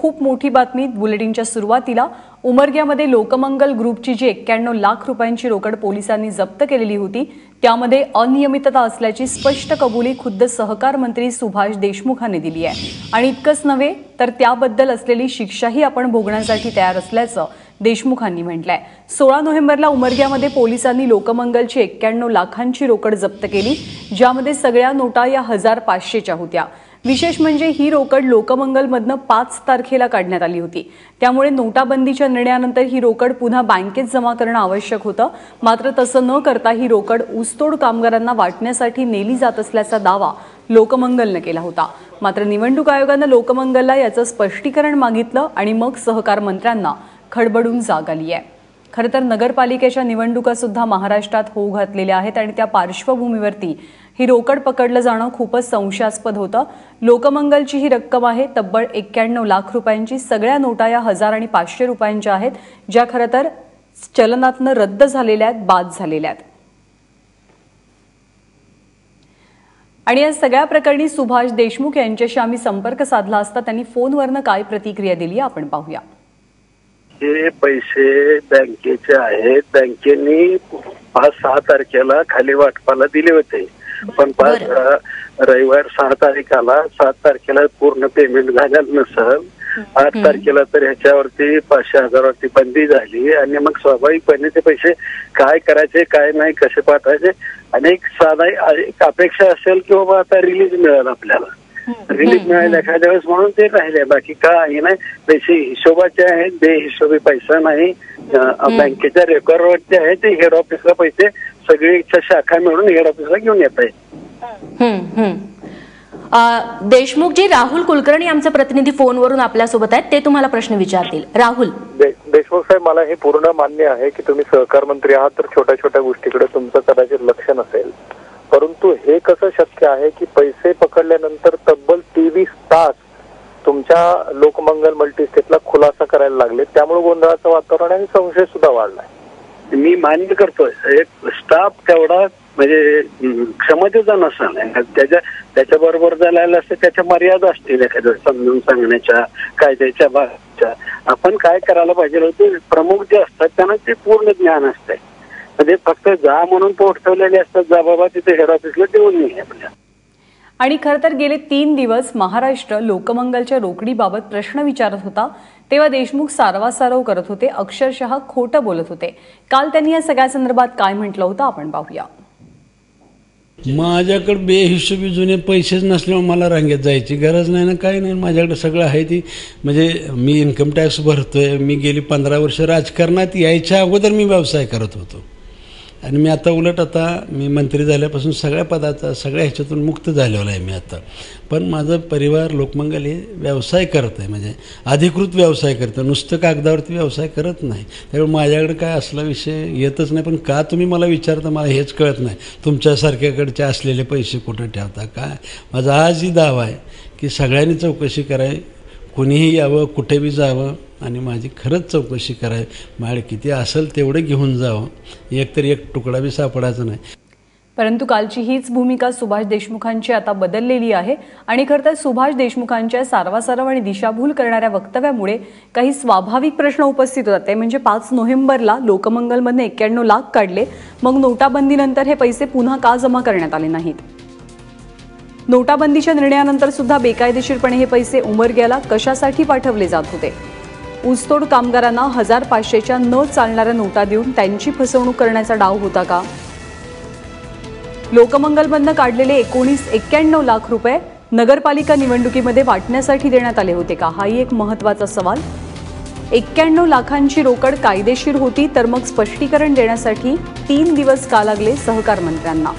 खूप मोठी बातमी बुलेटिनच्या सुरुवातीला उमरग्यामध्ये लोकमंगल ग्रुपची जी 91 लाख रुपयांची रोकड पोलिसांनी जप्त केलेली होती त्यामध्ये अनियमितता असल्याची स्पष्ट कबुली खुद्द सहकार मंत्री सुभाष देशमुखांनी दिली आहे आणि इतकंच नव्हे तर त्याबद्दल असलेली शिक्षाही आपण भोगण्यासाठी तयार असल्याचं देशमुखांनी म्हटलंय। 16 नोव्हेंबरला उमरग्यामध्ये पोलिसांनी लोकमंगलची 91 लाखांची रोकड जप्त केली, ज्यामध्ये सगळ्या नोटा या 1500च्या होत्या। विशेष म्हणजे ही रोकड लोकमंगलमधनं 5 तारखेला काढण्यात आली होती, त्यामुळे नोटाबंदीच्या निर्णयानंतर ही रोकड पुन्हा बँकेत जमा करणं आवश्यक होतं। मात्र तसं न करता ही रोकड ऊसतोड कामगारांना वाटण्यासाठी नेली जात असल्याचा दावा लोकमंगलने केला होता। मात्र निवडणूक आयोगाने लोकमंगलला याचं स्पष्टीकरण मागितलं आणि मग सहकार मंत्र्यांना खडबडून जाग आली आहे। खरं तर नगरपालिकेच्या निवडणुका सुद्धा महाराष्ट्रात होऊ घातलेल्या आहेत आणि त्या पार्श्वभूमीवरती ही रोकड पकडलं जाणं खूपच संशयास्पद होतं। लोकमंगलची ही रक्कम आहे तब्बल 91 लाख रुपयांची। सगळ्या नोटा या 1000 आणि 500 रुपयांच्या आहेत, ज्या खरं तर चलनातनं रद्द झालेल्या आहेत, बाद झालेल्या आहेत। आणि या सगळ्या प्रकरणी सुभाष देशमुख यांच्याशी आम्ही संपर्क साधला असता त्यांनी फोनवरनं काय प्रतिक्रिया दिली आपण पाहूया। हे पैसे बँकेचे आहेत, बँकेने 5-6 तारखेला खाली वाटपाला दिले होते, पण रविवार 6 तारखेला 7 तारखेला पूर्ण पेमेंट झालेलं नसेल, 8 तारखेला तर ह्याच्यावरती 500,000 वरती बंदी झाली आणि मग स्वाभाविकपणे ते पैसे काय करायचे काय नाही कसे पाठवायचे आणि एक साधा एक अपेक्षा असेल की बाबा आता रिलीज मिळेल, आपल्याला रिलीज मिळायला एखाद्या वेळेस म्हणून ते राहिले, बाकी काही नाही। पैसे हिशोबाचे आहेत, बेहिशोबी पैसा नाही, बँकेच्या रेकॉर्डवरती आहे, ते हेड ऑफिसला पैसे सगळी शाखा मिळून हेड ऑफिसला घेऊन येत आहेत। देशमुख जी, राहुल कुलकर्णी आमचे प्रतिनिधी फोनवरून आपल्यासोबत आहेत, ते तुम्हाला प्रश्न विचारतील। राहुल देशमुख साहेब, मला हे पूर्ण मान्य आहे की तुम्ही सहकार मंत्री आहात, तर छोट्या छोट्या गोष्टीकडे तुमचं कदाचित लक्ष नसेल, परंतु हे कसं शक्य आहे की पैसे पकडल्यानंतर तब्बल 23 तास तुमच्या लोकमंगल मल्टीस्टेटला खुलासा करायला लागले, त्यामुळे गोंधळाचं वातावरण आणि संशय सुद्धा वाढलाय। मी मान्य करतोय, एक स्टाफ तेवढा म्हणजे क्षमतेचा नसणार, त्याच्या बरोबर झालेला असतं, त्याच्या मर्यादा असतील एखाद्या समजून सांगण्याच्या, कायद्याच्या भागाच्या। आपण काय करायला पाहिजे होते, प्रमुख जे असतात त्यांना ते पूर्ण ज्ञान असतंय, म्हणजे फक्त जा म्हणून पोट ठेवलेले असतात, जा बाबा तिथे हेड ऑफिसला देऊन नाही आपल्या। आणि खरं तर गेले 3 दिवस महाराष्ट्र लोकमंगलच्या रोकडीबाबत प्रश्न विचारत होता, तेव्हा देशमुख सारवासारव करत होते, अक्षरशः खोटं बोलत होते। काल त्यांनी या सगळ्या संदर्भात काय म्हटलं होतं आपण पाहूया। माझ्याकडे बेहिशोबी जुने पैसेच नसल्यामुळे मला रांगेत जायची गरज नाही ना, काही नाही, माझ्याकडे सगळं आहे। ती म्हणजे मी इन्कम टॅक्स भरतोय, मी गेली 15 वर्ष राजकारणात यायच्या अगोदर मी व्यवसाय करत होतो आणि मी आता उलट आता मी मंत्री झाल्यापासून सगळ्या पदाचा सगळ्या ह्याच्यातून मुक्त झालेला आहे मी आता। पण माझं परिवार लोकमंगल हे व्यवसाय करत आहे, म्हणजे अधिकृत व्यवसाय करतं, नुसतं कागदावरती व्यवसाय करत नाही। त्यामुळे माझ्याकडे काय असला विषय येतच नाही। पण का तुम्ही मला विचारता मला हेच कळत नाही, तुमच्यासारख्याकडचे असलेले पैसे कुठं ठेवता काय? माझा आजही दावा आहे की सगळ्यांनी चौकशी करावी, कोणीही यावं, कुठे बी जावं आणि माझी खरंच चौकशी करावी, माझ्याकडे किती असेल तेवढं घेऊन जावं, एकतर एक तुकडा बी सापडायचा नाही। परंतु कालची हीच भूमिका सुभाष देशमुखांची आता बदललेली आहे आणि खरं तर सुभाष देशमुखांच्या सारवासारव आणि दिशाभूल करणाऱ्या वक्तव्यामुळे काही स्वाभाविक प्रश्न उपस्थित होतात। ते म्हणजे 5 नोव्हेंबरला लोकमंगलमधून 91 लाख काढले, मग नोटाबंदीनंतर हे पैसे पुन्हा का जमा करण्यात आले नाहीत? नोटाबंदीच्या निर्णयानंतर सुद्धा बेकायदेशीरपणे हे पैसे उमरग्याला कशासाठी पाठवले जात होते? ऊसतोड कामगारांना 1500च्या न चालणाऱ्या नोटा देऊन त्यांची फसवणूक करण्याचा डाव होता का? लोकमंगलमधनं काढलेले 91 लाख रुपये नगरपालिका निवडणुकीमध्ये वाटण्यासाठी देण्यात आले होते का? हाही एक महत्त्वाचा सवाल। 91 लाखांची रोकड कायदेशीर होती, तर मग स्पष्टीकरण देण्यासाठी 3 दिवस का लागले सहकार मंत्र्यांना?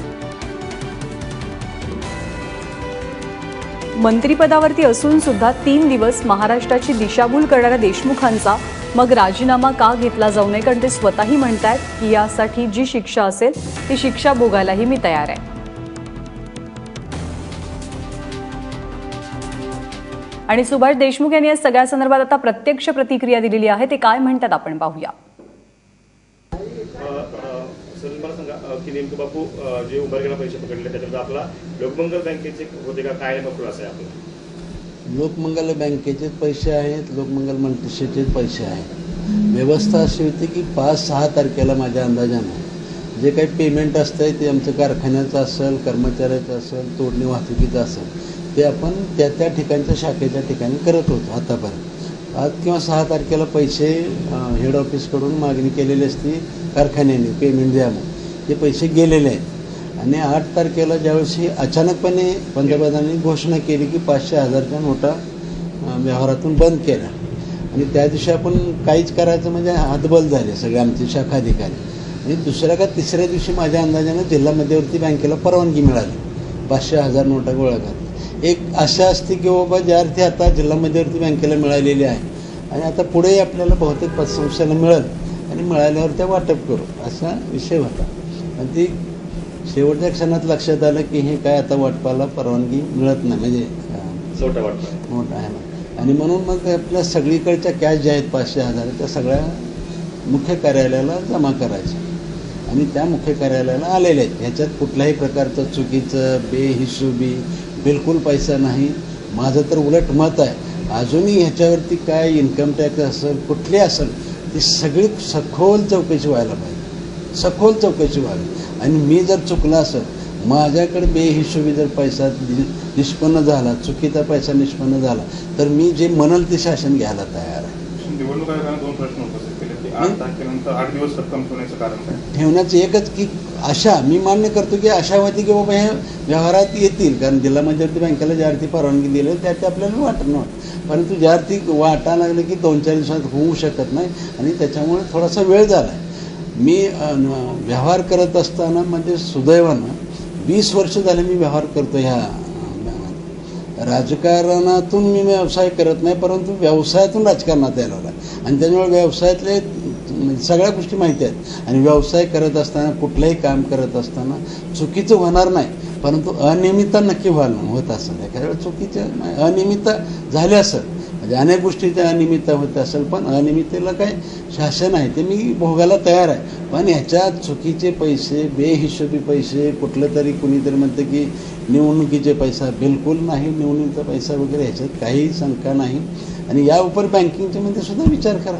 मंत्रिपदावरती असून सुद्धा 3 दिवस महाराष्ट्राची दिशाभूल करणाऱ्या देशमुखांचा मग राजीनामा का घेतला जाऊ नये? कारण ते स्वतःही म्हणतात की यासाठी जी शिक्षा असेल ती शिक्षा भोगायलाही मी तयार आहे। आणि सुभाष देशमुख यांनी या सगळ्या संदर्भात आता प्रत्यक्ष प्रतिक्रिया दिलेली आहे, ते काय म्हणतात आपण पाहूया। मला सांगा की नेमकं बापू जे उमरग्याला पैसे पकडले त्याच्यात आपला लोकमंगल बँकेचे होते का काय खुलासा आहे आपला? लोकमंगल बँकेचे पैसे आहेत, लोकमंगल मल्टीस्टेटचे पैसे आहेत. व्यवस्था अशी होती की 5-6 तारखेला माझ्या अंदाजानं जे काही पेमेंट असतंय ते आमचं कारखान्याचं असेल, कर्मचाऱ्याचं असेल, तोडणी वाहतुकीचं असेल, ते आपण त्या ठिकाणच्या शाखेच्या ठिकाणी करत होतो आतापर्यंत. 5 किंवा 6 तारखेला पैसे हेड ऑफिसकडून मागणी केलेली असती कारखान्याने पेमेंट द्या म्हणून, ते पैसे गेलेले आहेत. आणि 8 तारखेला ज्यावेळेस अचानकपणे पंतप्रधानांनी घोषणा केली की 500,000च्या नोटा व्यवहारातून बंद केल्या, आणि त्या दिवशी आपण काहीच करायचं म्हणजे हतबल झाले सगळे आमचे शाखा अधिकारी. आणि दुसऱ्या का तिसऱ्या दिवशी माझ्या अंदाजानं जिल्हा मध्यवर्ती बँकेला परवानगी मिळाली 500,000 नोटा गोळा करत. एक आशा असते की बाबा ज्या अर्थी आता जिल्हा मध्यवर्ती बँकेला मिळालेली आहे आणि आता पुढेही आपल्याला बहुतेक पतसंस्थेला मिळेल आणि मिळाल्यावर त्या वाटप करू असा विषय होता. आणि ती शेवटच्या क्षणात लक्षात आलं की हे काय आता वाटपाला परवानगी मिळत नाही, म्हणजे मोठा आहे ना. आणि म्हणून मग आपल्या सगळीकडच्या कॅश ज्या आहेत 500,000 त्या सगळ्या मुख्य कार्यालयाला जमा करायच्या आणि त्या मुख्य कार्यालयाला आलेल्या आहेत. ह्याच्यात कुठल्याही प्रकारचं चुकीचं बेहिशोबी बिलकुल पैसा नाही. माझं तर उलट मत आहे अजूनही ह्याच्यावरती काय इन्कम टॅक्स असेल कुठली असेल ती सगळी सखोल चौकशी व्हायला पाहिजे, सखोल चौकशी व्हावी. आणि मी जर चुकला असेल, माझ्याकडे बेहिशोबी जर पैसा निष्पन्न झाला, चुकीचा पैसा निष्पन्न झाला, तर मी जे म्हणेल ते शासन घ्यायला तयार आहे. निवडणूक आयोगाने 2 प्रश्न उपस्थित केले की 8 तारखेनंतर 8 दिवस रक्कम ठेवण्याचं कारण काय? ठेवण्याचं एकच की आशा, मी मान्य करतो की आशावादी की बाबा हे व्यवहारात येतील, कारण जिल्हा मध्यवर्ती बँकेला ज्या अर्थी परवानगी दिली त्या आपल्याला वाटत नव्हतं, परंतु ज्या अर्थी वाटा लागलं की 2-4 दिवसात होऊ शकत नाही आणि त्याच्यामुळे थोडासा वेळ झाला आहे. मी व्यवहार करत असताना म्हणजे सुदैवानं 20 वर्ष झाले मी व्यवहार करतो. ह्या राजकारणातून मी व्यवसाय करत नाही, परंतु व्यवसायातून राजकारणात आलेलो आहे आणि त्याच्यामुळे व्यवसायातले सगळ्या गोष्टी माहिती आहेत. आणि व्यवसाय करत असताना कुठलंही काम करत असताना चुकीचं होणार नाही, परंतु अनियमितता नक्की होत असेल. एखाद्या वेळेस चुकीचं अनियमितता झाली असेल, म्हणजे अनेक गोष्टीच्या अनियमितता होत असेल, पण अनियमिततेला काय शासन आहे ते मी भोगायला तयार आहे. पण ह्याच्यात चुकीचे पैसे, बेहिशोबी पैसे, कुठलं तरी कुणीतरी म्हणतं की निवडणुकीचे पैसा, बिलकुल नाही. निवडणुकीचा पैसा वगैरे ह्याच्यात काही शंका नाही. आणि या उपर बँकिंगच्या मध्ये सुद्धा विचार करा.